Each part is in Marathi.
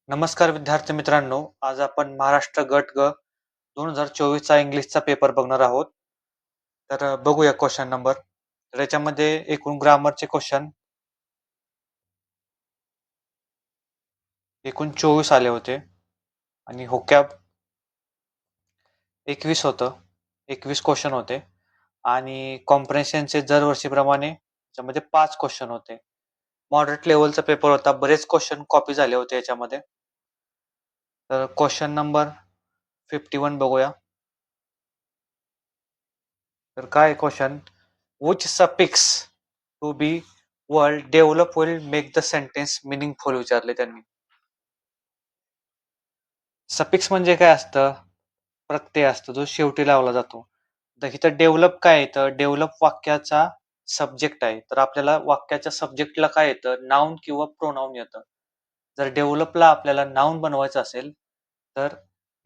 नमस्कार विद्यार्थी मित्रांनो, आज आपण महाराष्ट्र गट ग 2024चा इंग्लिशचा पेपर बघणार आहोत. तर बघूया क्वेश्चन नंबर. तर याच्यामध्ये एकूण ग्रामरचे क्वेश्चन एकूण 24 आले होते आणि होकॅब 21 होतं. 21 क्वेश्चन होते आणि कॉम्प्रेन्शनचे दरवर्षीप्रमाणे याच्यामध्ये 5 क्वेश्चन होते. मॉडरेट लेव्हलचा पेपर होता. बरेच क्वेश्चन कॉपी झाले होते याच्यामध्ये. तर क्वेश्चन नंबर 51 बघूया. तर काय question? Which suffix to be will develop will make the sentence meaningful विचारले त्यांनी. सफिक्स म्हणजे काय असतं? प्रत्यय असतो जो शेवटी लावला जातो. तर इथं डेव्हलप काय येतं? डेव्हलप वाक्याचा सब्जेक्ट आहे. तर आपल्याला वाक्याच्या सब्जेक्टला काय येतं? नाउन किंवा प्रोनाउन येतं. जर डेव्हलपला आपल्याला नाउन बनवायचं असेल तर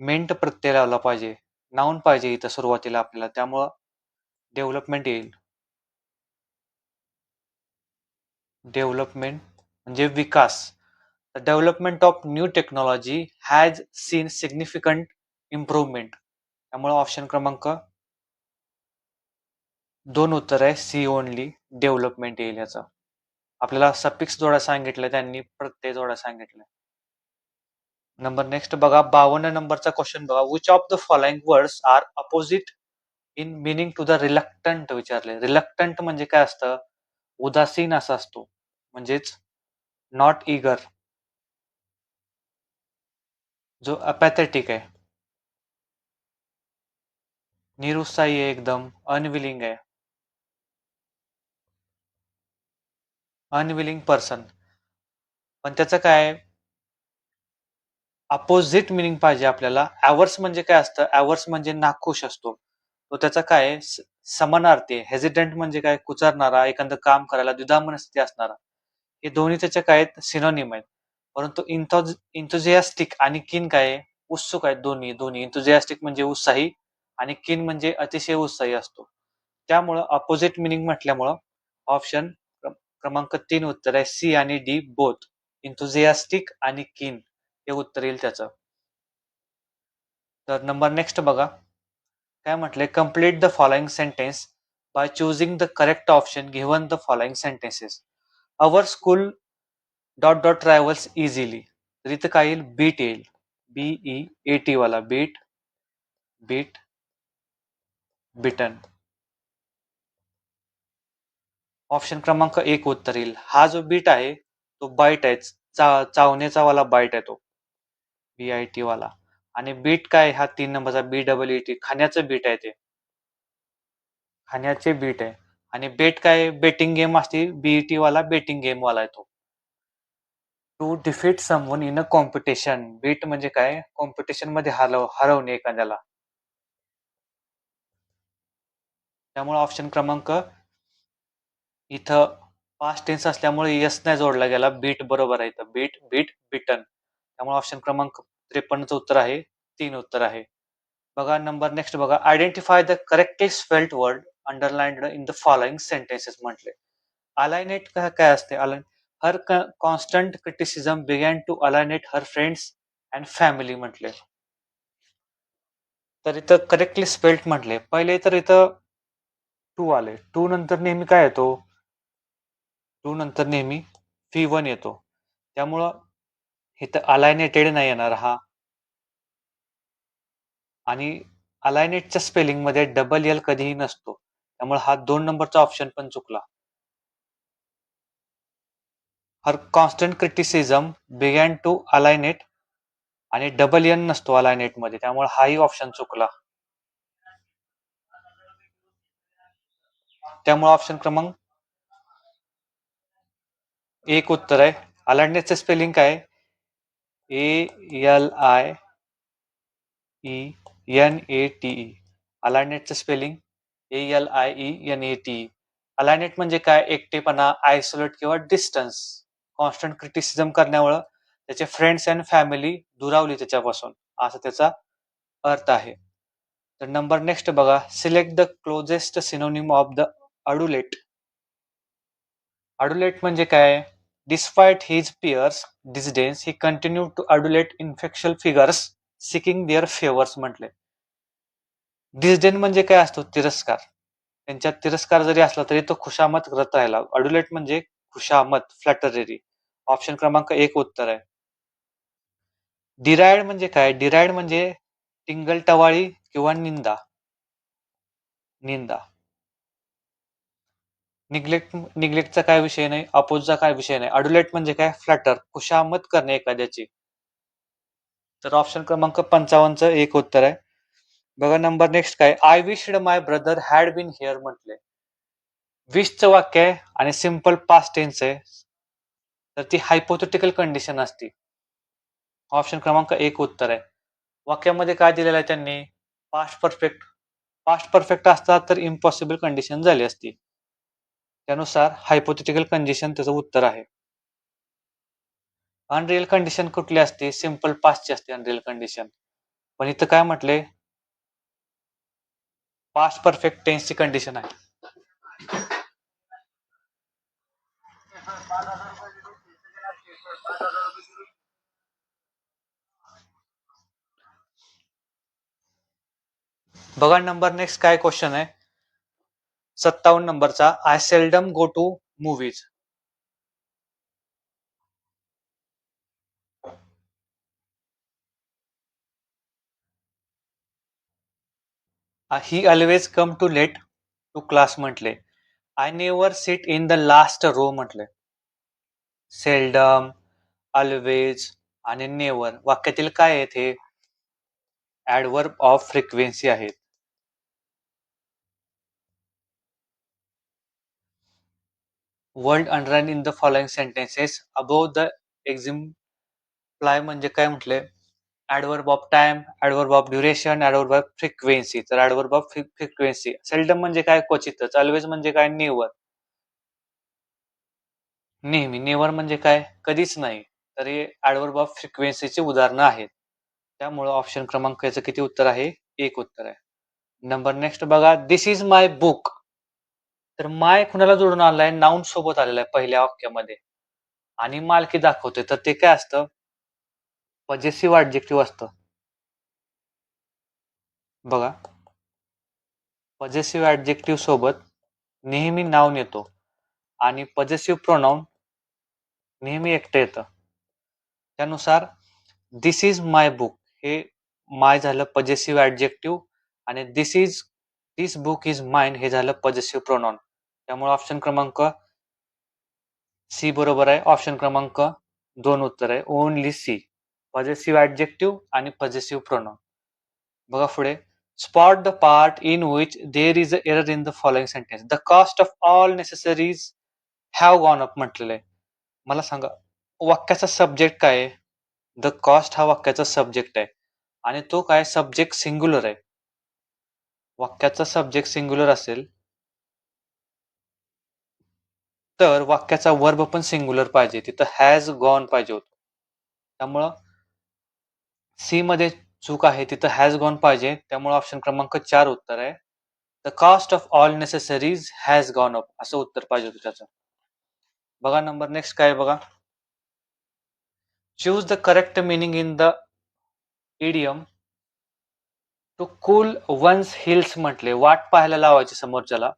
मेंट प्रत्यय लावला पाहिजे. नाउन पाहिजे इथं सुरुवातीला आपल्याला. त्यामुळं डेव्हलपमेंट येईल. डेव्हलपमेंट म्हणजे विकास. The development of new technology has seen significant improvement. त्यामुळे ऑप्शन क्रमांक 2 उत्तर आहे. सी ओनली डेव्हलपमेंट येईल याचा. आपल्याला सफिक्स जोडा सांगितलं, त्यांनी प्रत्यय जोडा सांगितलं. नंबर नेक्स्ट बघा, 52 नंबरचा क्वेश्चन बघा. Which of the following words are opposite in meaning to the reluctant विचारले. रिलक्टंट म्हणजे काय असतं? उदासीन असा असतो, म्हणजेच नॉट इगर, जो अपॅथेटिक आहे, निरुत्साही आहे, एकदम अनविलिंग आहे. Unwilling person. पण त्याचं काय अपोजिट मिनिंग पाहिजे आपल्याला. ॲवर्स म्हणजे काय असतं? ॲवर्स म्हणजे नाखुश असतो. तो त्याचा काय समानार्थी आहे. हेजिटंट म्हणजे काय? कुचरणारा, एखादं काम करायला द्विधा मनस्थिती असणारा. हे दोन्ही त्याचे काय आहेत? सिनोनिम आहेत. परंतु इंथुझियास्टिक आणि कीन काय आहे? उत्सुक आहेत दोन्ही. इंथुझियास्टिक म्हणजे उत्साही आणि कीन म्हणजे अतिशय उत्साही असतो. त्यामुळं अपोजिट मिनिंग म्हटल्यामुळं ऑप्शन क्रमांक 3 उत्तर आहे. सी आणि डी बोथ. इंथुझियास्टिक आणि कीन हे उत्तर येईल त्याचं. तर नंबर नेक्स्ट बघा. काय म्हटलंय? Complete the following sentence by choosing the correct option given the following sentences. Our school dot dot travels easily. तर इथं काय येईल? बीट येईल. BEAT वाला बीट, बीट, बिटन. ऑप्शन क्रमांक 1 उत्तर येईल. हा जो बीट आहे तो बाईट आहे. चावण्याचा वाला बाईट आहे तो. BIT वाला. आणि बीट काय? हा 3 नंबरचा BEET. खाण्याचं बीट आहे ते. खाण्याचे बीट आहे. आणि बेट काय? बेटिंग गेम असते. BET वाला बेटिंग गेम वाला आहे तो. To defeat someone in a competition. Beat म्हणजे काय? कॉम्पिटिशन मध्ये हरवणे एखाद्याला. त्यामुळे ऑप्शन क्रमांक इथं पास्ट टेन्स असल्यामुळे यस नाही जोडला गेला. बीट बरोबर आहे इथं. बीट, बीट, बिटन. त्यामुळे ऑप्शन क्रमांक 53चं उत्तर आहे. 3 उत्तर आहे. बघा नंबर नेक्स्ट बघा. Identify the correctly spelled word underlined in the following sentences म्हटले. अलाइनेट काय असते? Her constant criticism began to alienate her friends and family म्हटले. तर इथं करेक्टली स्पेल्ड म्हटले. पहिले तर इथं टू आले. टू नंतर नेहमी काय येतो? टू नंतर नेहमी V1 येतो. त्यामुळं इथं अलायनेटेड नाही येणार हा. आणि अलायनेटच्या स्पेलिंग मध्ये डबल एल कधीही नसतो. त्यामुळे हा 2 नंबरचा ऑप्शन पण चुकला. हर कॉन्स्टंट क्रिटिसिझम बिगॅन टू अलायनेट आणि डबल एन नसतो अलायनेट मध्ये. त्यामुळे हाही ऑप्शन चुकला. त्यामुळे ऑप्शन क्रमांक 1 उत्तर आहे. अलायनेटचं स्पेलिंग काय? ALIENATE. अलायनेटचं स्पेलिंग ALIENATE. अलायनेट म्हणजे काय? एकटेपणा, आयसोलेट किंवा डिस्टन्स. कॉन्स्टंट क्रिटिसिझम करण्यामुळे त्याचे फ्रेंड्स अँड फॅमिली दुरावली त्याच्यापासून, असा त्याचा अर्थ आहे. तर नंबर नेक्स्ट बघा. Select the closest synonym of the adulate. Adulate म्हणजे काय? Despite his peers' disdains, he continued to adulate infectious figures, seeking their favors म्हटले. डिसडेन म्हणजे काय असतो? तिरस्कार. त्यांच्यात तिरस्कार जरी असला तरी तो खुशामत करत राहिला. अडुलेट म्हणजे खुशामत, फ्लॅटररी. ऑप्शन क्रमांक 1 उत्तर आहे. डिरायड म्हणजे काय? डिरायड म्हणजे टिंगलटवाळी किंवा निंदा. निंदा. निग्लेक्टचा काय विषय नाही, अपोजचा काय विषय नाही. अडुलेट म्हणजे काय? फ्लॅटर, खुशामत करणे एखाद्याची. तर ऑप्शन क्रमांक 55चं एक उत्तर आहे. बघा नंबर नेक्स्ट काय? I wished my brother had been here म्हटले. विशचं वाक्य आहे आणि सिम्पल पास्ट टेन्स आहे. तर ती हायपोथेटिकल कंडिशन असते. ऑप्शन क्रमांक 1 उत्तर आहे. वाक्यामध्ये काय दिलेलं आहे त्यांनी? Past perfect. पास्ट परफेक्ट असता तर इम्पॉसिबल कंडिशन झाली असती. त्यानुसार हायपोथेटिकल कंडिशन त्याचं उत्तर आहे. अनरिअल कंडिशन कुठली असते? सिम्पल पास्टची असते अनरिअल कंडिशन. पण इथं काय म्हटले? पास्ट परफेक्ट टेन्सची कंडिशन आहे. बघा नंबर नेक्स्ट काय क्वेश्चन आहे? 57 नंबरचा. I seldom go to movies. He always come to late to class म्हटले. I never sit in the last row म्हटले. सेल्डम, ऑलवेज आणि नेवर वाक्यातील काय आहेत? हे ऍडव्हर्ब ऑफ फ्रिक्वेन्सी आहेत. Word underline in the following sentences above the exemplify म्हणजे काय म्हटले? Adverb of time, adverb of duration, adverb of frequency. तर ऍडव्हर्ब ऑफ फ्रिक्वेन्सी. सेल्डम म्हणजे काय? क्वचितच. ऑलवेज म्हणजे काय? नेवर. नेहमी. नेवर म्हणजे काय? कधीच नाही. तर हे ऍडव्हर्ब ऑफ फ्रिक्वेन्सीची उदाहरणं आहेत. त्यामुळे ऑप्शन क्रमांक याचं किती उत्तर आहे? 1 उत्तर आहे. नंबर नेक्स्ट बघा. दिस इज माय बुक. तर माय कुणाला जोडून आलाय? नाउन सोबत आलेला आहे पहिल्या वाक्यामध्ये आणि मालकी दाखवते. तर ते काय असतं? पजेसिव्ह ऍडजेक्टिव्ह असतं. बघा, पजेसिव्ह ऍडजेक्टिव्ह सोबत नेहमी नाउन येतो आणि पजेसिव्ह प्रोनाउन नेहमी एकटं येतं. त्यानुसार दिस is my book hey my झालं पजेसिव्ह ऍडजेक्टिव्ह आणि दिस बुक इज माइन हे झालं पजेसिव्ह प्रोनाउन. त्यामुळे ऑप्शन क्रमांक सी बरोबर आहे. ऑप्शन क्रमांक 2 उत्तर आहे. Only C. पजेसिव्ह ऍडजेक्टिव्ह आणि पजेसिव्ह प्रोनाउन. बघा पुढे. Spot the part in which there is an error in the following sentence. The cost of all necessaries have gone up म्हटलेलं आहे. मला सांगा वाक्याचा सब्जेक्ट काय आहे? द कॉस्ट हा वाक्याचा सब्जेक्ट आहे आणि तो काय? सब्जेक्ट सिंग्युलर आहे. वाक्याचा सब्जेक्ट सिंग्युलर असेल तर वाक्याचा वर्ब पण सिंग्युलर पाहिजे. तिथं हॅज गॉन पाहिजे होतं. त्यामुळं सी मध्ये चूक आहे. तिथं हॅज गॉन पाहिजे. त्यामुळे ऑप्शन क्रमांक 4 उत्तर आहे. The cost of all necessaries has gone up असं उत्तर पाहिजे होतं त्याचं. बघा नंबर नेक्स्ट काय बघा. Choose the correct meaning in the idiom to cool one's heels म्हटले. वाट पाहायला लावायची समोरच्याला.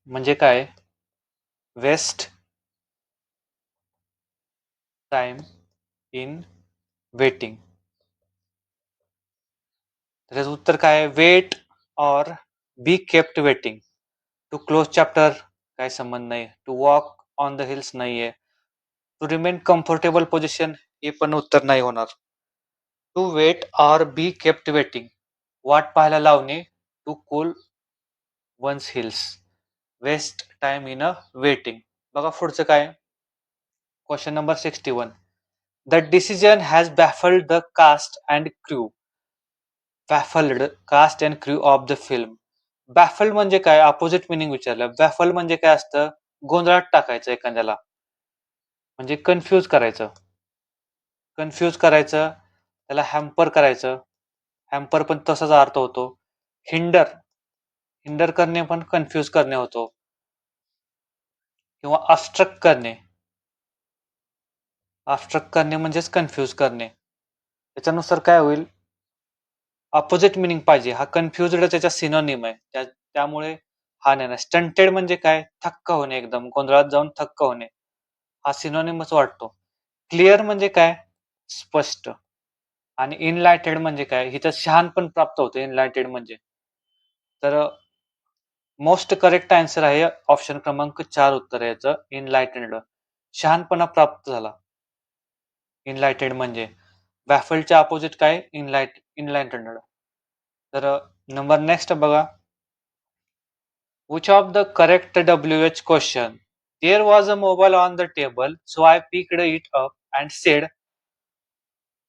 म्हणजे काय? Waste time in waiting. त्याचं उत्तर काय आहे? Wait or be kept waiting. To close chapter काय संबंध नाही. To walk on the hills नाहीये. टू रिमेन कम्फर्टेबल पोझिशन हे पण उत्तर नाही होणार. To weight or be kept waiting. वाट पाहायला लावणे. To cool one's heels. Waste time in a waiting. बघा पुढचं काय? Question number 61. The decision has baffled the cast and crew. Baffled cast and crew of the film. Baffled म्हणजे काय? अपोजिट मिनिंग विचारलं. बॅफल्ड म्हणजे काय असतं? गोंधळात टाकायचं एखाद्याला. म्हणजे कन्फ्यूज करायचं. कन्फ्यूज करायचं, त्याला हॅम्पर करायचं. हॅम्पर पण तसाच अर्थ होतो. हिंडर. हिंडर करणे पण कन्फ्यूज करणे होतो. किंवा अब्स्ट्रक्ट करणे. अब्स्ट्रक्ट करणे म्हणजेच कन्फ्यूज करणे. त्याच्यानुसार काय होईल, अपोजिट मिनिंग पाहिजे. हा कन्फ्युज्ड त्याच्या सिनोनिम आहे. त्यामुळे हा नाही ना. स्टंटेड म्हणजे काय, थक्क होणे, एकदम गोंधळात जाऊन थक्क होणे. हा सिनोनिमच वाटतो. क्लिअर म्हणजे काय, स्पष्ट. आणि इनलाइटेड म्हणजे काय, हिथं शहाणपण प्राप्त होतं इनलाइटेड म्हणजे. तर मोस्ट करेक्ट आन्सर आहे ऑप्शन क्रमांक 4 उत्तर आहे याचं, इनलाइटेड. शहाणपणा प्राप्त झाला. इनलाइटेड म्हणजे बॅफल्डच्या अपोजिट काय, इनलाइटेड. तर नंबर नेक्स्ट बघा. Which of the correct WH question? There was a mobile on the table, so I picked it up and said,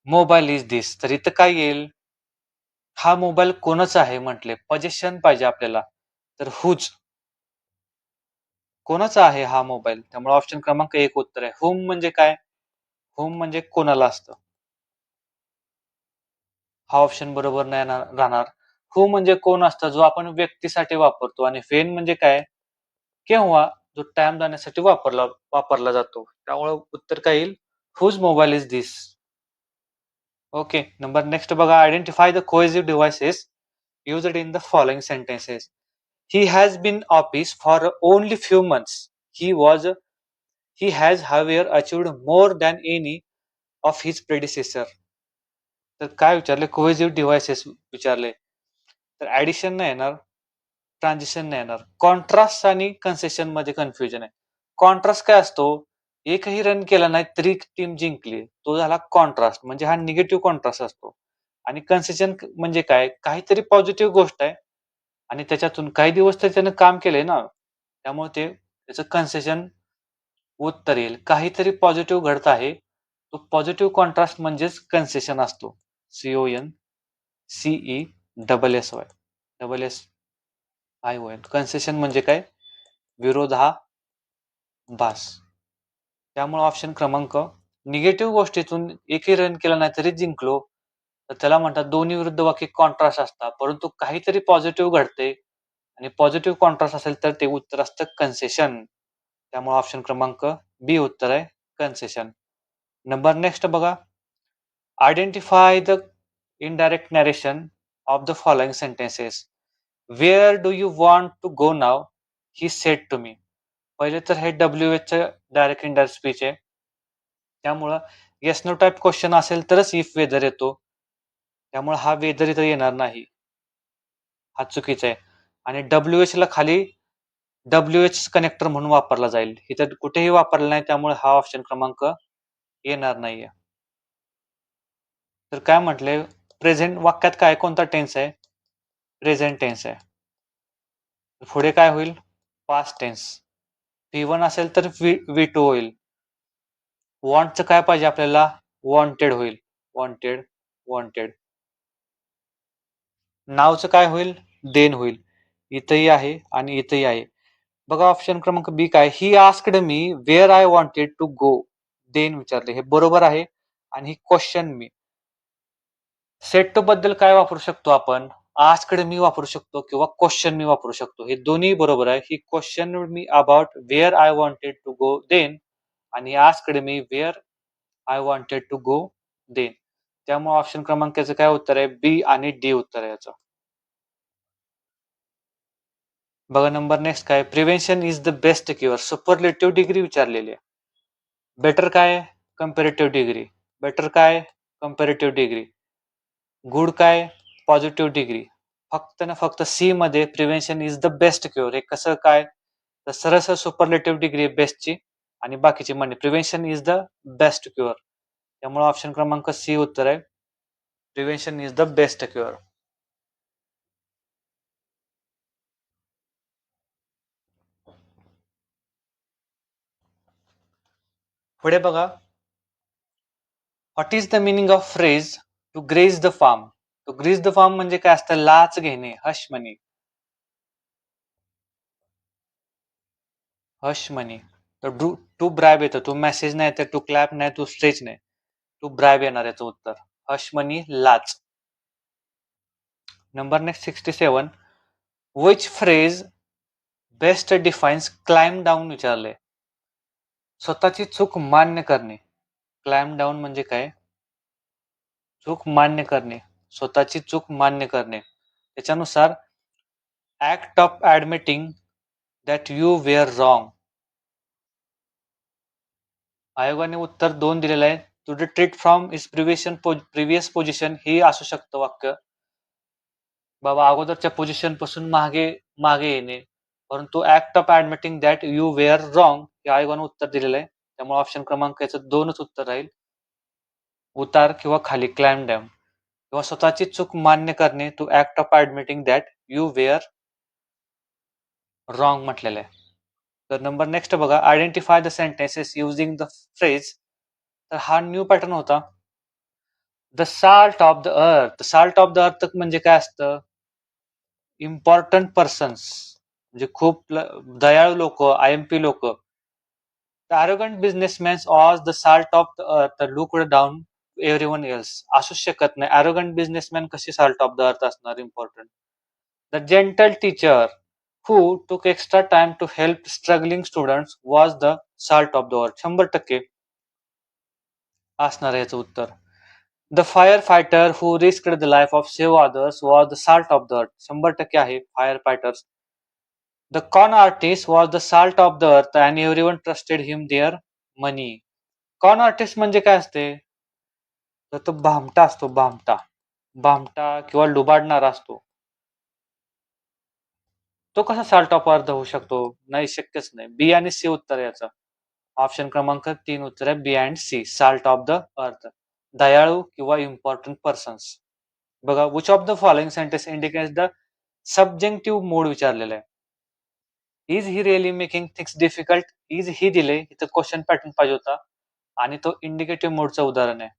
"Mobile is this." तर इथं काय येईल, हा मोबाईल कोणाचा आहे म्हटले, पजेशन पाहिजे आपल्याला. तर हुज, कोणाचा आहे हा मोबाईल, त्यामुळे ऑप्शन क्रमांक 1 उत्तर आहे. हुम म्हणजे काय, हुम म्हणजे कोणाला असतं. हा ऑप्शन बरोबर नाही राहणार. हु म्हणजे कोण असतं, जो आपण व्यक्तीसाठी वापरतो. आणि फेन म्हणजे काय, केव्हा, जो टाइम जाण्यासाठी वापरला जातो. त्यामुळे उत्तर काय येईल, whose mobile is this. Okay. Number next बघा. Identify the cohesive devices used in the following sentences. He has been office for only few months. He was he has however achieved more than any of his predecessor. तर काय विचारले, कोहेसिव्ह डिव्हाइसेस विचारले. तर ऍडिशन नाही येणार, ट्रान्झिशन नाही येणार. कॉन्ट्रास्ट आणि कन्सेशन मध्ये कन्फ्युजन आहे. कॉन्ट्रास्ट काय असतो, एकही रन केला नाही तरी टीम जिंकली, तो झाला कॉन्ट्रास्ट. म्हणजे हा निगेटिव्ह कॉन्ट्रास्ट असतो. आणि कन्सेशन म्हणजे काय, काहीतरी पॉझिटिव्ह गोष्ट आहे आणि त्याच्यातून काही दिवस तर त्यानं काम केलंय ना, त्यामुळे त्याचं कन्सेशन उत्तर येईल. काहीतरी पॉझिटिव्ह घडत आहे, तो पॉझिटिव्ह कॉन्ट्रास्ट म्हणजेच कन्सेशन असतो. CONCESSY, double S I O N. Concession म्हणजे काय, विरोधाभास. त्यामुळे ऑप्शन क्रमांक, निगेटिव्ह गोष्टीतून एकही रन केला नाही तरी जिंकलो, तर त्याला म्हणतात दोन्ही विरुद्ध वाक्य कॉन्ट्रास्ट असतात. परंतु काहीतरी पॉझिटिव्ह घडते आणि पॉझिटिव्ह कॉन्ट्रास्ट असेल तर ते उत्तर असतं कन्सेशन. त्यामुळे ऑप्शन क्रमांक बी उत्तर आहे, कन्सेशन. नंबर नेक्स्ट बघा. Identify the indirect narration of the following sentences. Where do you want to go now, he said to me. पहिले तर हे WH डायरेक्ट इनडायरेक्ट स्पीच आहे. त्यामुळं येस नो टाईप क्वेश्चन असेल तरच इफ वेदर येतो. त्यामुळे हा वेदर इथं येणार नाही, हा चुकीचा आहे. आणि WH ला खाली WH कनेक्टर म्हणून वापरला जाईल, इथं कुठेही वापरला नाही, त्यामुळे हा ऑप्शन क्रमांक येणार नाहीये. तर काय म्हटले, प्रेझेंट वाक्यात काय, कोणता टेन्स आहे, प्रेझेंट टेन्स आहे. पुढे काय होईल, पास्ट टेन्स. V1 असेल तर V2 होईल. वॉन्टचं काय पाहिजे आपल्याला, वॉन्टेड होईल. Wanted, wanted. नावचं काय होईल, देन होईल. इथंही आहे आणि इथंही आहे. बघा ऑप्शन क्रमांक बी काय, he asked me where I wanted to go, then विचारले, हे बरोबर आहे. आणि he question me. Said to बद्दल काय वापरू शकतो आपण, आस्क्ड मी वापरू शकतो किंवा क्वेश्चन मी वापरू शकतो. हे दोन्ही बरोबर आहे. He question me about where I wanted to go then, आणि asked me where I wanted to go then. त्यामुळे ऑप्शन क्रमांकाचं काय उत्तर आहे, बी आणि डी उत्तर आहे याचं. बघा नंबर नेक्स्ट काय, prevention is the best cure. Superlative degree विचारलेली आहे. बेटर काय, कंपॅरेटिव्ह डिग्री. बेटर काय, कंपॅरेटिव्ह डिग्री. गुड काय, पॉझिटिव्ह डिग्री. फक्त ना फक्त सी मध्ये prevention is the best cure. हे कसं काय, तर सरळ सुपरलेटिव्ह डिग्री बेस्टची आणि बाकीची म्हणजे prevention is the best cure. त्यामुळे ऑप्शन क्रमांक सी उत्तर आहे, prevention is the best cure. पुढे बघा. What is the meaning of phrase to graze the farm. To graze the farm म्हणजे काय असतं, लाच घेणे, हश मनी. हश मनी. तर टू ब्रायब येतं, टू मेसेज नाही, तर टू क्लॅप नाही, टू स्ट्रेच नाही, टू ब्रायब येणार याचं उत्तर. हश मनी, लाच. Number next 67. Which phrase best defines climb down विचारले. स्वतःची चूक मान्य करणे. क्लाइम डाऊन म्हणजे काय? चूक मान्य करणे. स्वतःची चूक मान्य करणे. त्याच्यानुसार act of admitting that you were wrong. आयोगाने उत्तर 2 दिलेलं आहे. To retreat from is previous position हे असू शकतं वाक्य. बाबा अगोदरच्या पोझिशन पासून मागे येणे. परंतु act of admitting that you were wrong हे आयोगाने उत्तर दिलेलं आहे. त्यामुळे ऑप्शन क्रमांक याचं 2च उत्तर राहील. उतार किंवा खाली क्लाइम डाऊन किंवा स्वतःची चूक मान्य करणे. To act of admitting that you were wrong म्हटलेलं आहे. तर नंबर नेक्स्ट बघा, identify the sentences using the phrase. तर हा न्यू पॅटर्न होता. The salt of the earth. Salt of the earth म्हणजे काय असतं? इम्पॉर्टंट पर्सन्स म्हणजे खूप दयाळू लोक, IMP लोक. The arrogant businessman was the salt of the earth looked down everyone else. असू शकत नाही. arrogant businessman कशी salt of the earth असणार important? The gentle teacher who took extra time to help struggling students was the salt of the earth. 100% असणार आहे याचं उत्तर. The fire fighter who risked the life of save others was the salt of the earth. 100% आहे fire fighters. The con artist was the salt of the earth and everyone trusted him their money. Con artist म्हणजे काय असते? तर तो भामटा असतो. भामटा किंवा लुबाडणारा असतो. तो कसा साल्ट ऑफ अर्थ होऊ शकतो? नाही, शक्यच नाही. बी आणि सी उत्तर आहे याचं. ऑप्शन क्रमांक 3 उत्तर आहे B and C, salt of the earth. दयाळू किंवा इम्पॉर्टंट पर्सन्स. बघा, which of the following sentence indicates the subjective mode विचारलेलं आहे. Is he really making things difficult. Is he दिले, इथं क्वेश्चन पॅटर्न पाहिजे होता आणि तो इंडिकेटिव्ह मोडचं उदाहरण आहे.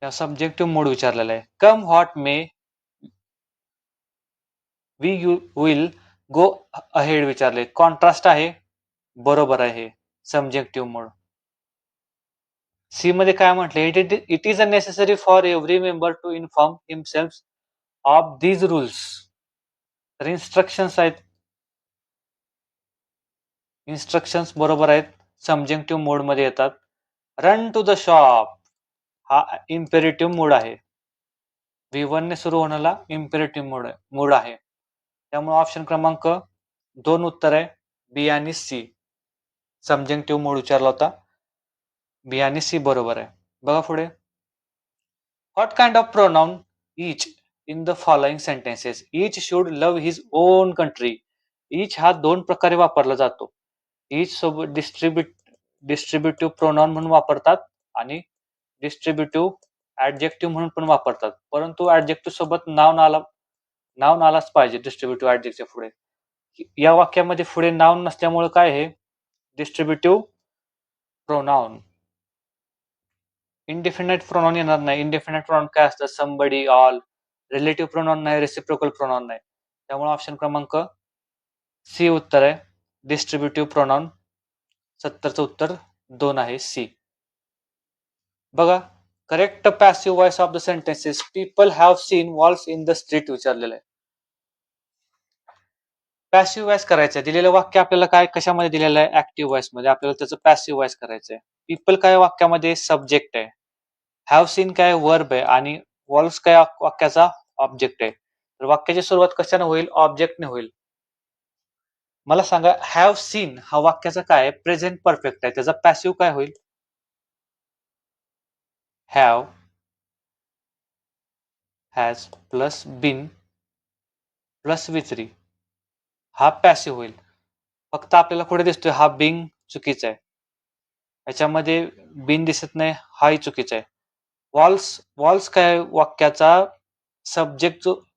या सब्जेक्टिव्ह मोड विचारलेला आहे. Come what may we you will go ahead विचारले. कॉन्ट्रास्ट आहे, बरोबर आहे. Subjective mode. सी मध्ये काय म्हटले? It is a necessary for every member to inform himself of these rules. तर इन्स्ट्रक्शन्स आहेत. इन्स्ट्रक्शन्स बरोबर आहेत. सब्जेक्टिव्ह मोड मध्ये येतात. रन टू द शॉप हा इम्पेरेटिव्ह मोड आहे. V1 ने सुरू होणारा इम्पेरेटिव्ह मोड आहे. त्यामुळे ऑप्शन क्रमांक 2 उत्तर आहे बी आणि सी. सब्जेक्टिव्ह मोड विचारला होता. बी आणि सी बरोबर आहे. बघा पुढे. What kind of pronoun each in the following sentences. Each should love his own country. Each हा 2 प्रकारे वापरला जातो. इच सोबत डिस्ट्रीब्युटिव्ह प्रोनाउन म्हणून वापरतात आणि डिस्ट्रीब्युटिव्ह ऍडजेक्टिव्ह म्हणून पण वापरतात. परंतु ऍडजेक्टिव्ह सोबत नाउन आलाच पाहिजे डिस्ट्रीब्युटिव्ह ऍडजेक्टिव्ह पुढे. या वाक्यामध्ये पुढे नाउन नसल्यामुळे काय आहे? Distributive pronoun. इंडिफिनाइट प्रोनाउन येणार नाही. इंडिफिनाइट प्रोनाउन काय असतं? Somebody, all. रिलेटिव्ह प्रोनाउन नाही, रेसिप्रोकल प्रोनाउन नाही. त्यामुळे ऑप्शन क्रमांक सी उत्तर आहे. Distributive pronoun. 70चं उत्तर 2 आहे सी. बघा, correct passive voice of the sentences. People have seen walls in the street विचारलेलं आहे. पॅसिव्ह व्हॉइस करायचं आहे. दिलेलं वाक्य आपल्याला काय कशामध्ये दिलेलं आहे? ऍक्टिव्ह व्हॉइस मध्ये. आपल्याला त्याचं पॅसिव्ह व्हॉइस करायचं आहे. पीपल काय वाक्यामध्ये? सब्जेक्ट आहे. हॅव सीन काय वर्ब आहे आणि वॉल्स काय वाक्याचा ऑब्जेक्ट आहे. तर वाक्याची सुरुवात कशाने होईल? ऑब्जेक्टने होईल. मला सांगा, हॅव सीन हा वाक्याचा काय आहे? प्रेझेंट परफेक्ट आहे. त्याचा पॅसिव्ह काय होईल? Have, has plus been plus V3 हा पॅसिव्ह होईल. फक्त आपल्याला पुढे दिसतोय हा बिंग चुकीचा आहे. याच्यामध्ये बिन दिसत नाही, हाही चुकीचा आहे. वॉल्स काय वाक्याचा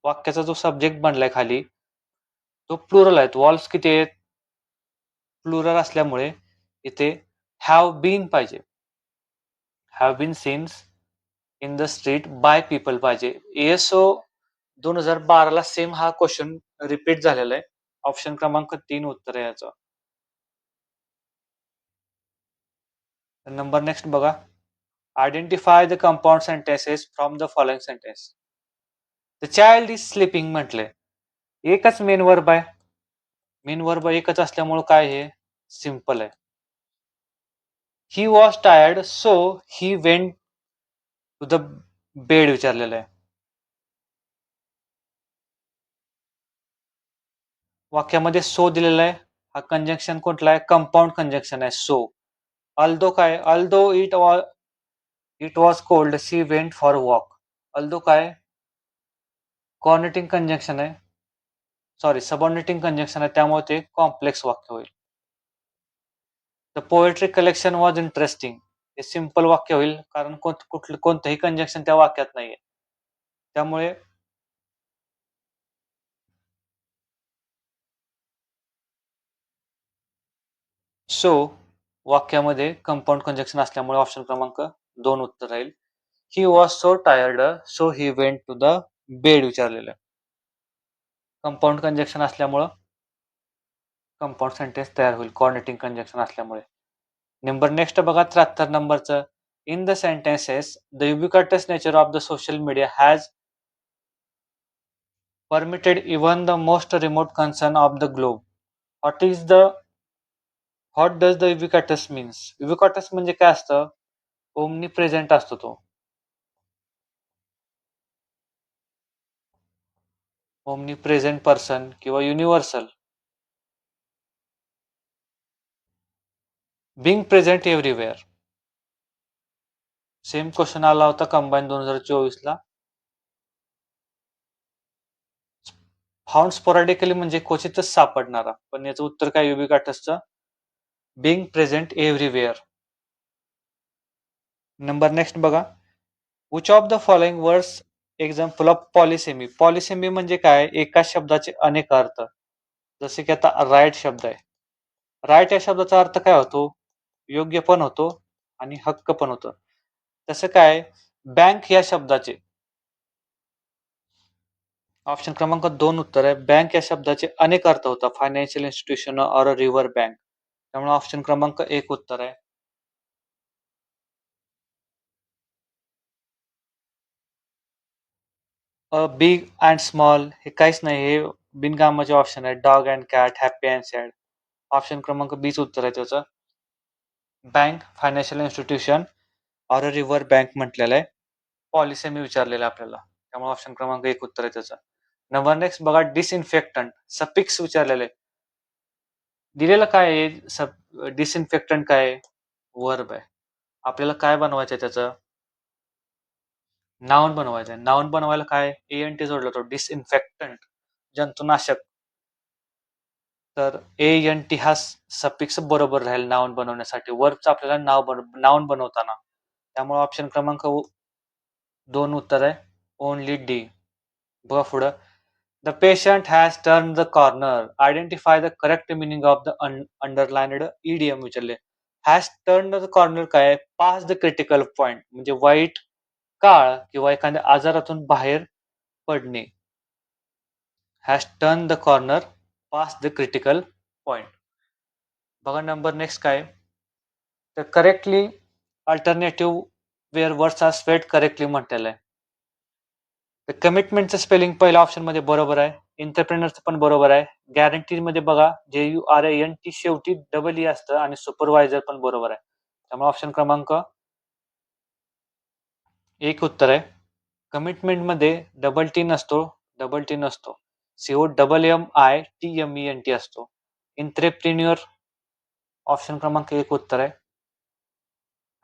वाक्याचा जो सब्जेक्ट बनलाय खाली तो प्लुरल आहेत. वॉल्स किती आहेत? प्लुरल असल्यामुळे इथे हॅव बीन पाहिजे. Have been seens in the street by people पाहिजे. ESO 2012 ला सेम हा क्वेश्चन रिपीट झालेला आहे. ऑप्शन क्रमांक 3 उत्तर आहे याचं. नंबर नेक्स्ट बघा. Identify the compound sentences from the following sentence. The child is sleeping म्हटले. एकच मेन वर्ब आहे. मेन वर्ब एकच असल्यामुळे काय हे सिंपल आहे. He was tired so he went to the bed विचारलेलं आहे. वाक्यामध्ये सो दिलेला आहे. हा कंजंक्शन कुठला आहे? कंपाऊंड कंजंक्शन आहे सो. अल्दो काय? Although it was cold she went for walk. Although काय? कॉर्नेटिंग कंजंक्शन आहे. सॉरी, सबऑर्डिनेटिंग कंजंक्शन आहे, त्यामुळे ते कॉम्प्लेक्स वाक्य होईल. The poetry collection was interesting. हे सिंपल वाक्य होईल, कारण कोणतंही कंजंक्शन त्या वाक्यात नाहीये. त्यामुळे सो वाक्यामध्ये कंपाऊंड कंजंक्शन असल्यामुळे ऑप्शन क्रमांक 2 उत्तर राहील. He was so tired so he went to the bed विचारलेलं. कंपाऊंड कंजंक्शन असल्यामुळं कंपाऊंड सेंटेन्स तयार होईल, कॉर्नेटिंग कंजंक्शन असल्यामुळे. नंबर नेक्स्ट बघा 73 नंबरचं. In the sentences the ubiquitous nature of the social media has permitted even the most remote concern of the globe. What does the ubiquitous means? Ubiquitous म्हणजे काय असतं? ओमनी प्रेझेंट असतो तो. ओमनी प्रेझेंट पर्सन किंवा universal. Being present everywhere. Same question आला होता कंबाईन 2024 ला. फाउंड स्पोरॅडिकली म्हणजे क्वचितच सापडणारा, पण याचं उत्तर काय युबिक्युटसचं? Being present everywhere. Number next बघा. Which of the following words example of polysemy. Polysemy म्हणजे काय? एकाच शब्दाचे अनेक अर्थ. जसे की आता राईट शब्द आहे. राईट या शब्दाचा अर्थ काय होतो? योग्य पण होतो आणि हक्क पण होतो. तसं काय बँक या शब्दाचे ऑप्शन क्रमांक 2 उत्तर आहे. बँक या शब्दाचे अनेक अर्थ होतात. फायनान्शियल इन्स्टिट्यूशन और रिव्हर बँक. त्यामुळे ऑप्शन क्रमांक 1 उत्तर आहे. बिग अँड स्मॉल हे काहीच नाही, हे बिनकामाचे ऑप्शन आहे. Dog and cat, happy and sad. Option क्रमांक 20 उत्तर आहे त्याचं. बँक, फायनान्शियल इन्स्टिट्यूशन और रिव्हर बँक म्हटलेलं आहे. पॉलिसेमी विचारलेलं आहे आपल्याला, त्यामुळे ऑप्शन क्रमांक 1 उत्तर आहे त्याचं. नंबर नेक्स्ट बघा. डिसइन्फेक्टंट सफिक्स विचारलेले. दिलेलं काय आहे? डिसइन्फेक्टंट काय आहे? वर्ब आहे. आपल्याला काय बनवायचं आहे त्याचं? नाउन बनवायचं आहे. नाउन बनवायला काय एएनटी जोडला तो डिसइन्फेक्टंट, जंतुनाशक. तर एएनटी हा सफिक्स बरोबर राहील नाउन बनवण्यासाठी. वर्बचं आपल्याला नाउन बनवताना. त्यामुळे ऑप्शन क्रमांक 2 उत्तर आहे. Only D. बघा पुढं. The patient has turn the corner. Identify the correct meaning of the underlined idiom विचारले. हॅज टर्न द कॉर्नर काय? पास द क्रिटिकल पॉइंट म्हणजे वाईट काळ किंवा एखाद्या आजारातून बाहेर पडणे. Has turn the corner, pass the critical point. बघा नंबर नेक्स्ट काय? तर correctly alternative where words are spelled correctly म्हटलेलं आहे. तर कमिटमेंटचं स्पेलिंग पहिल्या ऑप्शन मध्ये बरोबर आहे. एंटरप्रेनरचं पण बरोबर आहे. गॅरंटी मध्ये बघा JURANT शेवटी डबल ई असतं आणि सुपरवायझर पण बरोबर आहे. त्यामुळे ऑप्शन क्रमांक 1 उत्तर आहे. कमिटमेंट मध्ये डबल टी नसतो. COMMITMENT असतो. एंटरप्रेन्युअर ऑप्शन क्रमांक 1 उत्तर आहे.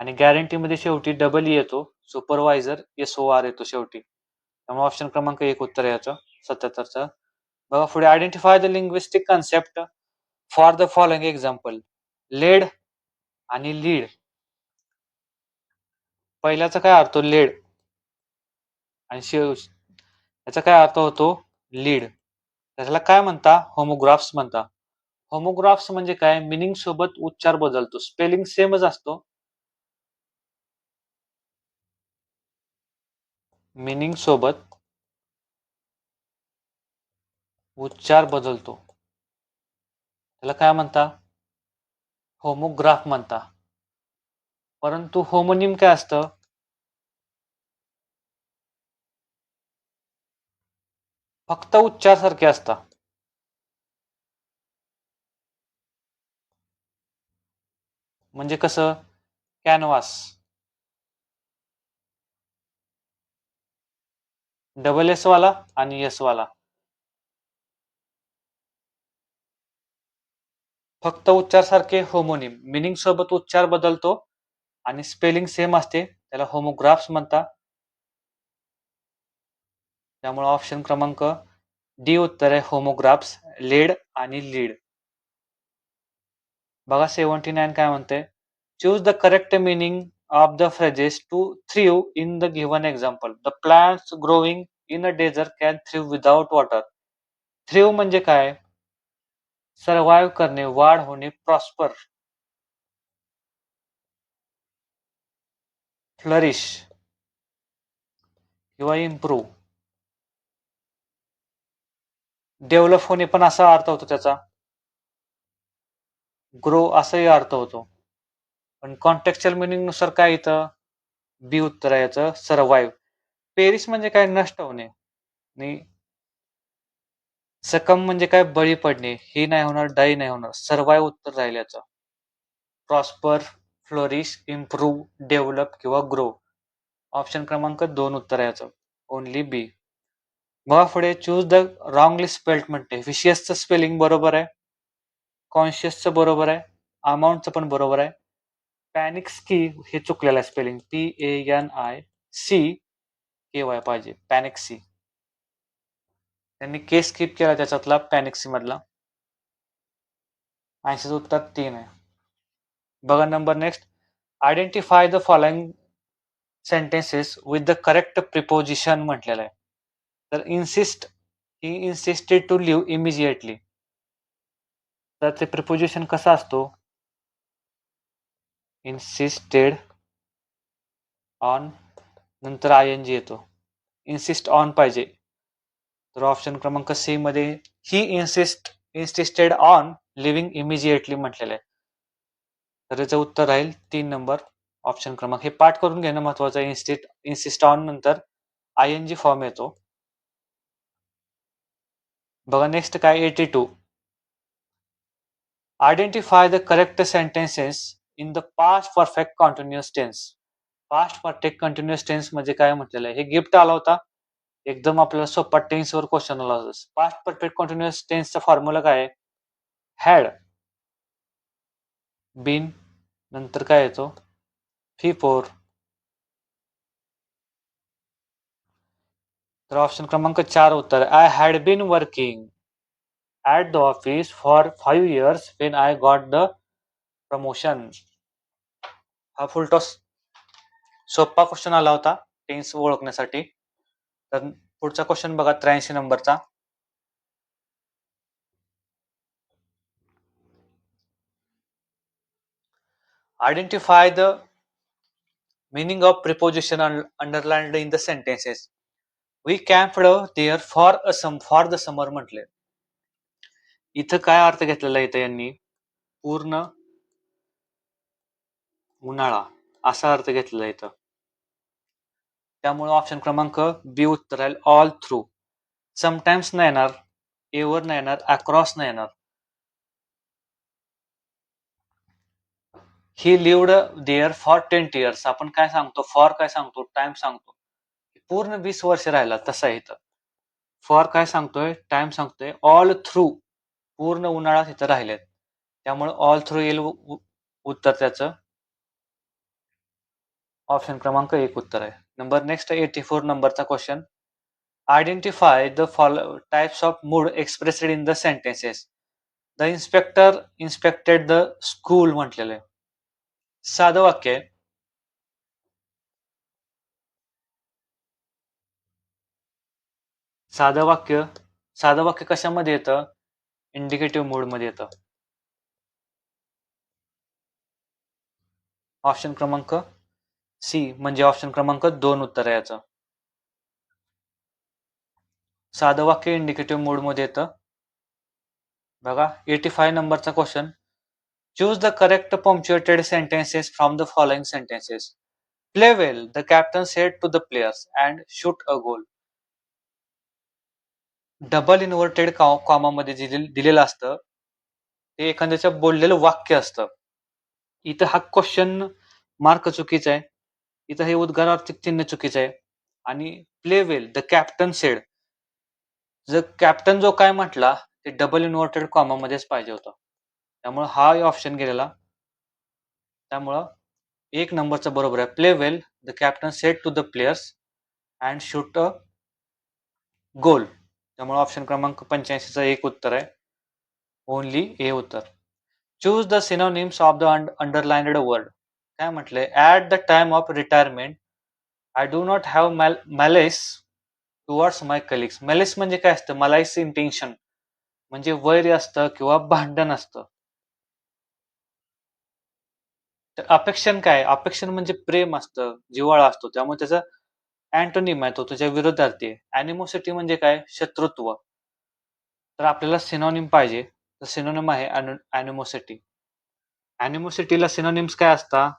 आणि गॅरंटी मध्ये शेवटी डबल ई येतो. सुपरवायझर SOR येतो शेवटी. त्यामुळे ऑप्शन क्रमांक 1 उत्तर आहे याचं 77चं. बघा पुढे. Identify the linguistic concept for the following example. Led आणि लीड. पहिल्याचा काय अर्थ? लेड. आणि याचा काय अर्थ होतो? लीड. त्याला काय म्हणता? होमोग्राफ्स म्हणता. होमोग्राफ्स म्हणजे काय? मिनिंग सोबत उच्चार बदलतो. स्पेलिंग सेमच असतो, मिनिंग सोबत उच्चार बदलतो. त्याला काय म्हणता? होमोग्राफ म्हणता. परंतु होमोनिम काय असतं? फक्त उच्चार सारखे असतात. म्हणजे कसं, कॅनव्हास. डबल एस वाला आणि एस वाला. फक्त उच्चार सारखे होमोनिम, मिनिंग सोबत उच्चार बदलतो आणि स्पेलिंग सेम असते, त्याला होमोग्राफ्स म्हणतात. त्यामुळे ऑप्शन क्रमांक डी उत्तर आहे, होमोग्राफ्स, लेड आणि लीड. बघा 79 काय म्हणते, choose the correct meaning of the phrases to thrive in the given example. The plants growing in a desert can thrive without water. Thrive म्हणजे काय, सर्व्हाइव्ह करणे, वाढ होणे, प्रॉस्पर, फ्लरिश किंवा इम्प्रूव्ह. डेव्हलप होणे पण असा अर्थ होतो त्याचा, ग्रो असाही अर्थ होतो. पण कॉन्टेक्चुअल मिनिंग नुसार काय इथं बी उत्तर आहे याचं, सर्व्हाइव्ह. पेरिस म्हणजे काय, नष्ट होणे. आणि सकम म्हणजे काय, बळी पडणे, ही नाही होणार, डाई नाही होणार, सर्व्हाइव्ह उत्तर राहील याचं. प्रॉस्पर, फ्लोरिश, इम्प्रूव्ह, डेव्हलप किंवा ग्रो. ऑप्शन क्रमांक 2 उत्तर आहे याचं, ओनली बी. बघा पुढे, चूज द रॉंगली स्पेल्ड म्हणते. विशियसचं स्पेलिंग बरोबर आहे, कॉन्शियसचं बरोबर आहे, अमाऊंटचं पण बरोबर आहे. पॅनिक्स्की हे चुकलेलं आहे स्पेलिंग, PANICKY पाहिजे, पॅनिक्सी. त्यांनी के स्किप केला त्याच्यातला, पॅनिक्सी मधला. 80चं उत्तर 3 आहे. बघा number next, identify the following sentences with the correct preposition म्हटलेलं आहे. तर insist, he insisted to leave immediately. तर ते प्रिपोजिशन कसा असतो, इन्सिस्टेड ऑन नंतर ING येतो, इन्सिस्ट ऑन पाहिजे. तर ऑप्शन क्रमांक सी मध्ये he insisted on leaving immediately म्हटलेलं आहे. तर याचं उत्तर राहील 3 नंबर, ऑप्शन क्रमांक. हे पाठ करून घेणं महत्वाचं आहे. इन्सिस्ट ऑन नंतर ING फॉर्म येतो. बघा नेक्स्ट काय, 82, identify the correct sentences in the past perfect continuous tense. Past perfect continuous tense म्हणजे काय म्हटलेलं आहे, हे गिफ्ट आला होता, एकदम आपल्याला सोपा टेन्सवर क्वेश्चन आला होता. पास्ट परफेक्ट कंटिन्युअस टेन्सचा फॉर्म्युला काय आहे, हॅड, बीन, नंतर काय येतो, FIFOR. तर ऑप्शन क्रमांक 4 उत्तर, I had been working at the office for 5 years when I got the promotion. हा फुलटॉस सोपा क्वेश्चन आला होता टेन्स ओळखण्यासाठी. तर पुढचा क्वेश्चन बघा, 83 नंबरचा. Identify the meaning of preposition underlined in the sentences. We camped there for the summer म्हटले. इथं काय अर्थ घेतलेला इथं यांनी, पूर्ण उन्हाळा असा अर्थ घेतलेला इथं. त्यामुळे ऑप्शन क्रमांक बी उत्तर राहील, ऑल थ्रू. समटाइम्स नाही येणार, एव्हर नाही येणार, अक्रॉस नाही येणार. He lived there for 10 years. आपण काय सांगतो, फॉर काय सांगतो, टाइम सांगतो, पूर्ण 20 वर्ष राहिला, तसं आहे इथं. फॉर काय सांगतोय, टाइम सांगतोय, ऑल थ्रू पूर्ण उन्हाळा तिथं राहिलेत, त्यामुळे ऑल थ्रू येईल उत्तर त्याचं, ऑप्शन क्रमांक 1 उत्तर आहे. नंबर नेक्स्ट 84 नंबरचा question, identify the types of mood expressed in the sentences. The inspector inspected the school म्हटलेलं आहे. साधं वाक्य आहे. साधं वाक्य कशामध्ये येतं, इंडिकेटिव्ह मूड मध्ये येतं. ऑप्शन क्रमांक सी म्हणजे ऑप्शन क्रमांक 2 उत्तर आहे याचं. साधं वाक्य इंडिकेटिव्ह मूड मध्ये येतं. बघा 85 नंबरचा question, choose the correct punctuated sentences from the following sentences. Play well, the captain said to the players, and shoot a goal. Double inverted comma मध्ये दिलेलं असतं, ते एखाद्याचं बोललेलं वाक्य असतं. इथं हा क्वेश्चन मार्क चुकीचा आहे. इथं हे उद्गारार्थक चिन्ह चुकीचं आहे. आणि play well the captain sed, जर कॅप्टन जो काय म्हटला ते डबल इन्व्हर्टेड कॉमा मध्येच पाहिजे होतं. त्यामुळे हा ऑप्शन गेलेला. त्यामुळं एक नंबरचा बरोबर आहे. Play well the captain said to the players and shoot a goal. त्यामुळे ऑप्शन क्रमांक 85चं एक उत्तर आहे. ओनली ए उत्तर. Choose the synonyms of the underlined word. काय म्हटलंय? At the time of retirement I do not have malice towards my colleagues. Malice म्हणजे काय असतं? मलाइस इंटेन्शन म्हणजे वैर असतं किंवा भांडण असतं. तर अफेक्शन काय? अफेक्शन म्हणजे प्रेम असतं, जिव्हाळा असतो. त्यामुळे त्याचा अँटोनिम आहे, तो त्याच्या विरोधार्थी आहे. अॅनिमोसिटी म्हणजे काय? शत्रुत्व. तर आपल्याला सिनोनिम पाहिजे. तर सिनोनिम आहे अॅनिमोसिटी. अॅनिमोसिटीला सिनोनिम्स काय असतात?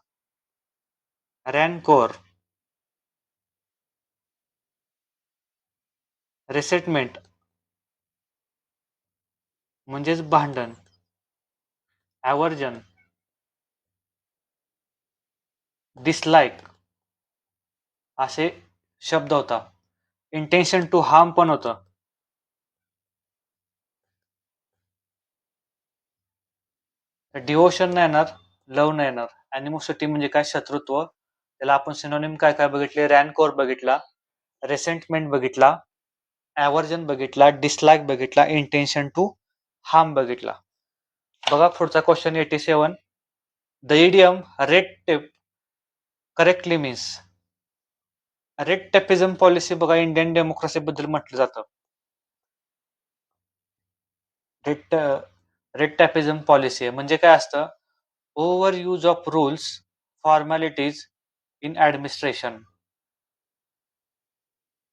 रॅनकोर, रेसेटमेंट म्हणजेच भांडण, ॲव्हर्जन, डिसलाईक असे शब्द होता. इंटेन्शन टू हार्म पण होतं. डिवोशन नाही येणार, लव्ह नाही येणार. अॅनिमोसिटी म्हणजे काय? शत्रुत्व. त्याला आपण सिनोनिम काय काय बघितले? रॅनकोर बघितला, रेसेंटमेंट बघितला, ॲव्हर्जन बघितला, डिसलाईक बघितला, इंटेन्शन टू हार्म बघितला. बघा पुढचा question 87. The idiom red tape correctly means. Red टेपिझम policy बघा इंडियन डेमोक्रेसी बद्दल म्हटलं जातं. रेड रेड टॅपिझम पॉलिसी म्हणजे काय असतं? Over use of rules, formalities in administration.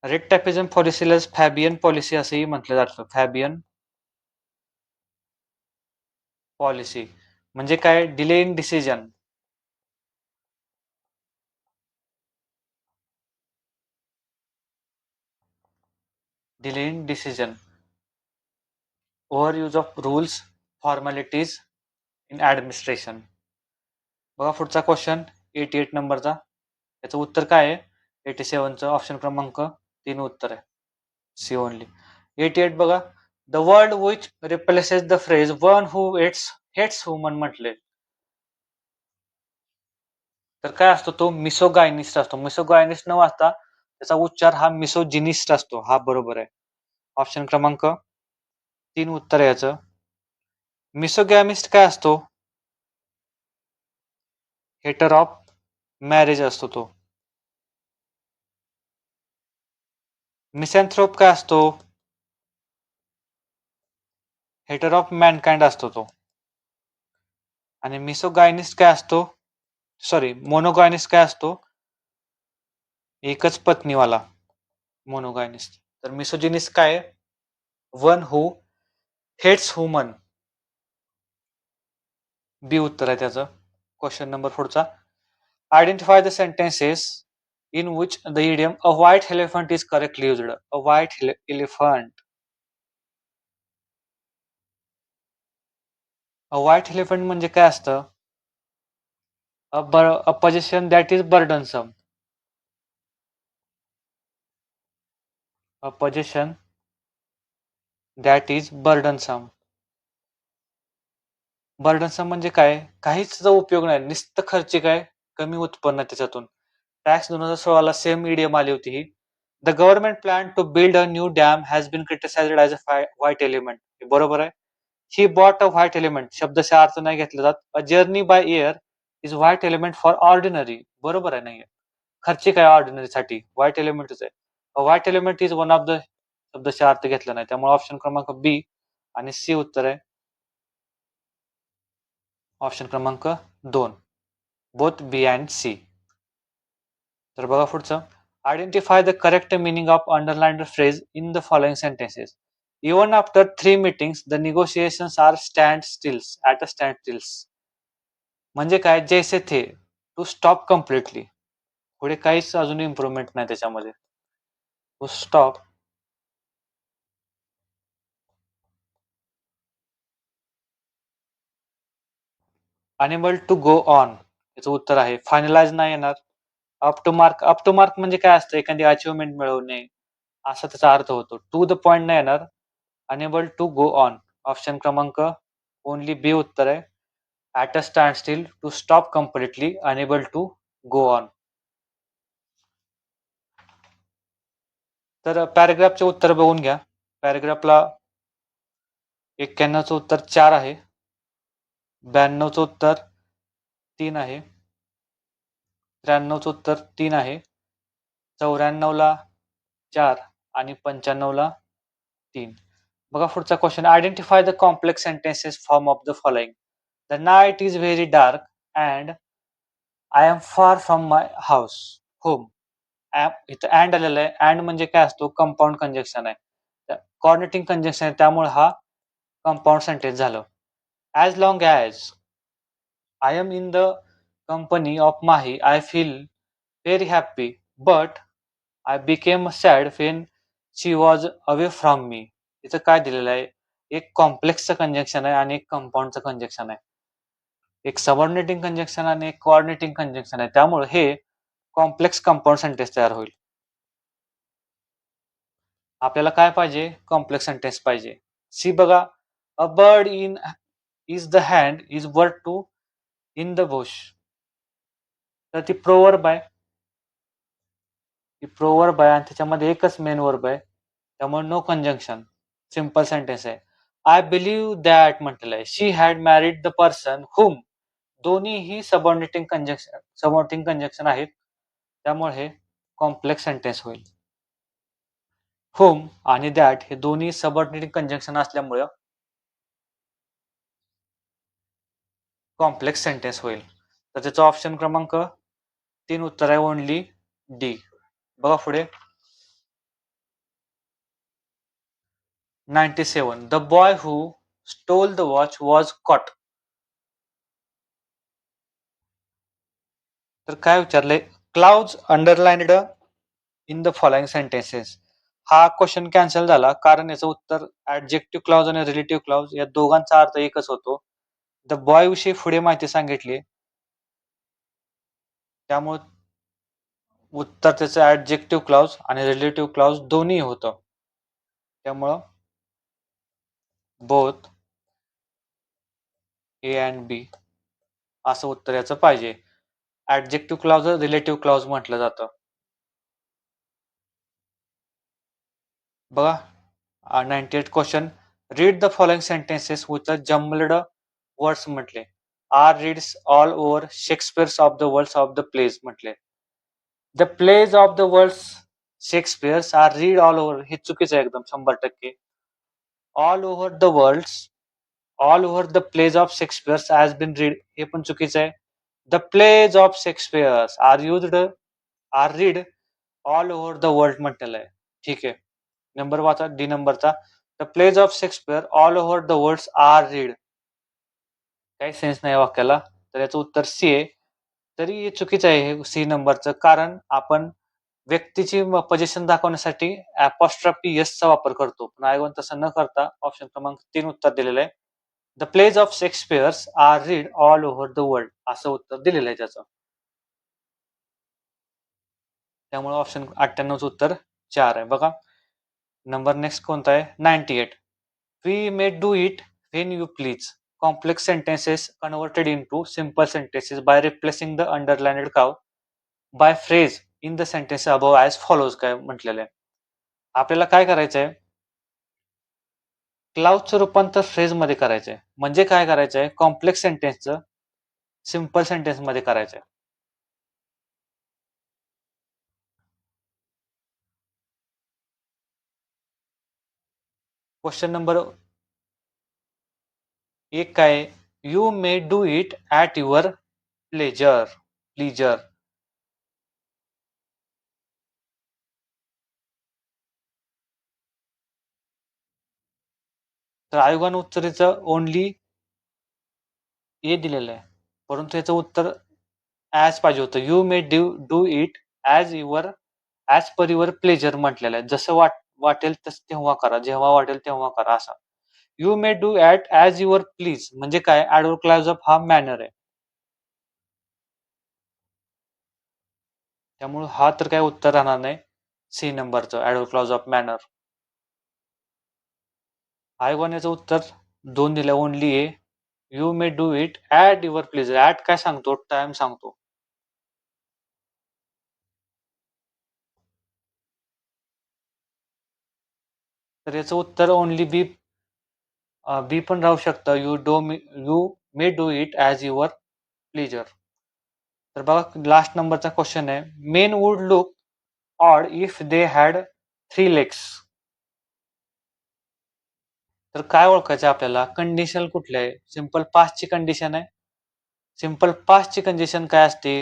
Red tapism पॉलिसीला फॅबियन पॉलिसी असंही म्हटलं जातं. फॅबियन पॉलिसी म्हणजे काय? Delay in decision. Delay in decision, over use of rules, formalities in administration. बघा पुढचा क्वेश्चन 88 नंबरचा. याचं उत्तर काय आहे? 87चं ऑप्शन क्रमांक 3 उत्तर आहे. C only. 88 बघा. The word which replaces the phrase one who hates woman म्हटले. तर काय असतो? तो मिसोगायनिस्ट असतो. मिसोगायनिस्ट न वाचता त्याचा उच्चार हा मिसोजिनिस्ट असतो. हा बरोबर आहे. ऑप्शन क्रमांक 3 उत्तर आहे याचं. मिसोगॅमिस्ट काय असतो? हेटर ऑफ मॅरेज असतो तो. मिसॅन्थ्रोप काय असतो? हेटर ऑफ मॅनकाइंड असतो तो. आणि मिसोगायनिस्ट काय असतो? सॉरी, मोनोगायनिस्ट काय असतो? एकच पत्नीवाला, मोनोगायनिस्ट. तर मिसोजिनिस्ट काय? One who hates woman. B उत्तर आहे त्याचं. क्वेश्चन नंबर पुढचा. Identify the sentences in which the idiom a white elephant is correctly used. A white elephant. A white elephant म्हणजे काय असतं? A possession that is burdensome. A possession that is burdensome. Burdensome म्हणजे काय? काहीच उपयोग नाही, नुसतं खर्चिक आहे, कमी उत्पन्न त्याच्यातून. टॅक्स 2016 सेम इडियम आली होती ही. The government plan to build a new dam has been criticised as a white element. बरोबर आहे. He bought a white element, शब्दशः अर्थ नाही घेतला जात. A journey by air is white element for ordinary. बरोबर आहे, नाहीये. खर्चिक आहे ऑर्डिनरी साठी, व्हाईट एलिमेंटच आहे. White element is one of the, शब्दशः अर्थ घेतला नाही. त्यामुळे ऑप्शन क्रमांक बी आणि सी उत्तर आहे. ऑप्शन क्रमांक 2, बोथ बी अँड सी. तर बघा पुढचं. Identify the correct meaning of underlined phrase in the following sentences. Even after 3 meetings the negotiations are standstills at a standstills. म्हणजे काय? जैसे थे टू स्टॉप कम्प्लिटली. पुढे काहीच अजून इम्प्रुव्हमेंट नाही त्याच्यामध्ये. To stop unable to go on याचं उत्तर आहे. फायनलाइज नाही येणार. अप टू मार्क म्हणजे काय असतं? एखादी अचिव्हमेंट मिळवणे असा त्याचा अर्थ होतो. टू द पॉइंट नाही येणार. Unable to go on. Option क्रमांक ओन्ली बी उत्तर आहे. At a standstill, to stop completely, unable to go on. तर पॅराग्राफचे उत्तर बघून घ्या. पॅराग्राफला 91चं उत्तर 4 आहे. 92चं उत्तर 3 आहे. 93चं उत्तर 3 आहे. 94ला 4 आणि 95ला 3. बघा पुढचा question. Identify the complex sentences form of the following. The night is very dark and I am far from my house home. इथं अँड आलेलं आहे. अँड म्हणजे काय असतो? कंपाऊंड कंजक्शन आहे. कॉर्नेटिंग कंजक्शन आहे, त्यामुळे हा कंपाऊंड सेंटेन्स झालं. As long as I am in the company of Mahi I feel very happy but I became sad when she was away from me. इथं काय दिलेलं आहे? एक कॉम्प्लेक्सचं कंजक्शन आहे आणि एक कंपाऊंडचं कंजक्शन आहे. एक सबऑर्डिनेटिंग कंजक्शन आणि एक कोऑर्डिनेटिंग कंजक्शन आहे, त्यामुळे हे कॉम्प्लेक्स कंपाऊंड सेंटेन्स तयार होईल. आपल्याला काय पाहिजे? कॉम्प्लेक्स सेंटेन्स पाहिजे. सी बघा. A bird in is the hand is worth two in the bush. तर ती प्रोवर्ब आहे. ती प्रोवर्ब आहे आणि त्याच्यामध्ये एकच मेन वर्ब आहे, त्यामुळे नो कंजंक्शन. सिम्पल सेंटेन्स आहे. आय बिलीव्ह दॅट म्हटलेलं आहे. She had married the person whom. दोन्ही ही सबऑर्डिनेटिंग कंजक्शन आहेत, त्यामुळे हे कॉम्प्लेक्स सेंटेन्स होईल. हुम आणि दॅट हे दोन्ही सबऑर्डिनेटिंग कंजंक्शन असल्यामुळे कॉम्प्लेक्स सेंटेन्स होईल. तर त्याचा ऑप्शन क्रमांक 3 उत्तर आहे ओनली डी. बघा पुढे. 97. The boy who stole the watch was caught. तर काय विचारलंय? Clauses underlined in the following sentences. हा क्वेश्चन कॅन्सल झाला, कारण याचं उत्तर ऍडजेक्टिव्ह क्लाउज आणि रिलेटिव्ह क्लाउज या दोघांचा अर्थ एकच होतो. द बॉय विषयी पुढे माहिती सांगितली, त्यामुळे उत्तर त्याचं ऍडजेक्टिव्ह क्लाउज आणि रिलेटिव्ह क्लाउज दोन्ही होतं. त्यामुळं बोथ ए अँड बी असं उत्तर याचं पाहिजे. ऍडजेक्टिव्ह क्लाउज रिलेटिव्ह क्लाउज म्हटलं जातं. बघा. 98 question. Read the following sentences with a jumbled words म्हटले. Are reads all over Shakespeare's of the worlds of the plays म्हटले. The plays of the worlds Shakespeare's are read all over, हे चुकीचं आहे एकदम 100%. All over the worlds, all over the plays of Shakespeare's has been read, हे पण चुकीचं आहे. The plays of Shakespeare's are read all over the world म्हटलेलं आहे. ठीक आहे. नंबर वाचा डी नंबरचा. The plays of Shakespeare all over the world are read. काही सेन्स नाही वाक्याला, तर याचं उत्तर सी आहे. तरी हे चुकीचं आहे हे सी नंबरचं, कारण आपण व्यक्तीची पोझिशन दाखवण्यासाठी अपॉस्ट्रॉफी चा वापर करतो, पण आयोगाने तसं न करता ऑप्शन क्रमांक 3 उत्तर दिलेलं आहे. The plays of Shakespeare's are read all over the world असं उत्तर दिलेलं आहे त्याचं. त्यामुळे ऑप्शन 98चं उत्तर 4 आहे. बघा. नंबर नेक्स्ट कोणता आहे? 98. We may do it when you please. Complex sentences converted into simple sentences by replacing the underlined cow by phrase in the sentence above as follows. काय म्हटलेलं आहे? आपल्याला काय करायचंय? क्लाउजचं रूपांतर फ्रेज मध्ये करायचंय. म्हणजे काय करायचंय? कॉम्प्लेक्स सेंटेन्सचं सिम्पल सेंटेन्स मध्ये करायचंय. क्वेश्चन नंबर 1 काय? You may do it at your pleasure. तर आयोगानं उत्तरेचं ओनली ए दिलेलं आहे, परंतु याचं उत्तर ॲज पाहिजे होतं. You may do it as per your pleasure म्हटलेलं आहे. जसं वाटेल तसं तेव्हा करा, जेव्हा वाटेल तेव्हा करा असा. You may do at as your please म्हणजे काय? ॲडवर्ब क्लॉज ऑफ हा मॅनर आहे. त्यामुळे हा तर काय उत्तर राहणार नाही सी नंबरचं ॲडव्हर्ब क्लॉज ऑफ मॅनर. आयोगाने याचं उत्तर 2 दिलं. Only A you may do it at your pleasure. At काय सांगतो? टाइम सांगतो. तर याचं उत्तर ओनली बी बी पण राहू शकतं. You may do it as your pleasure. तर बघा लास्ट नंबरचा क्वेश्चन आहे. Main would look odd if they had 3 legs. तर काय ओळखायचं आपल्याला? कंडिशन कुठले आहे? सिंपल पास्टची कंडिशन आहे. सिंपल पास्टची कंडिशन काय असते?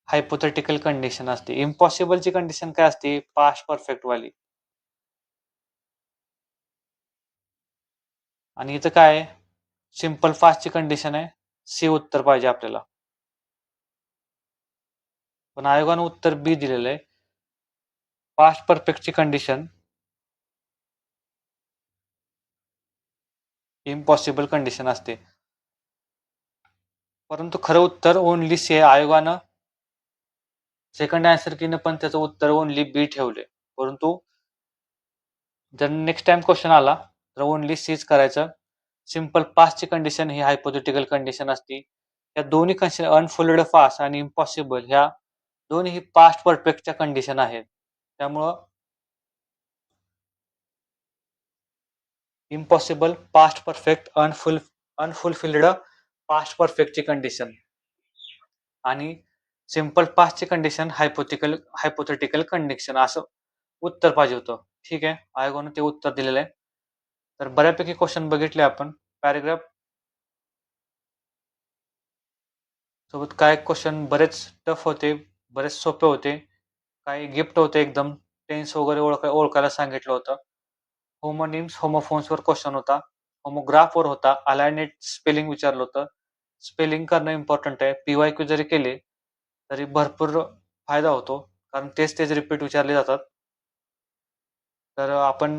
हायपोथेटिकल कंडिशन असते. इम्पॉसिबलची कंडिशन काय असते? पास्ट परफेक्ट वाली. आणि इथं काय आहे? सिंपल पास्टची कंडिशन आहे. सी उत्तर पाहिजे आपल्याला. पण आयोगानं उत्तर बी दिलेलं आहे. पास्ट परफेक्टची कंडिशन इम्पॉसिबल कंडिशन असते. परंतु खरं उत्तर ओनली सी आहे. आयोगानं सेकंड आन्सर कीनं पण त्याचं उत्तर ओनली बी ठेवले. परंतु जर नेक्स्ट टाइम क्वेश्चन आला तर ओनली सीच करायचं. सिंपल पास्टची कंडिशन ही हायपोथेटिकल कंडिशन असते. या दोन्ही कंडिशन अनफुल्ड फास्ट आणि इम्पॉसिबल ह्या दोन्ही पास्ट परफेक्टच्या कंडिशन आहेत. त्यामुळं impossible, past perfect, unfulfilled past परफेक्टची कंडिशन आणि सिंपल पास्टची कंडिशन हायपोथेटिकल कंडिशन असं उत्तर पाहिजे होतं. ठीक आहे, आयोगानं ते उत्तर दिलेलं आहे. तर बऱ्यापैकी क्वेश्चन बघितले आपण. पॅरेग्राफ सोबत काय क्वेश्चन बरेच टफ होते, बरेच सोपे होते, काही गिफ्ट होते, एकदम टेन्स वगैरे ओळखायला सांगितलं होतं. होमोनिम्स होमोफोन्सवर क्वेश्चन होता. होमोग्राफवर होता. अलायनेट स्पेलिंग विचारलं होतं. स्पेलिंग करणं इम्पॉर्टंट आहे. PYQ जरी केले तरी भरपूर फायदा होतो, कारण तेच रिपीट विचारले जातात. तर आपण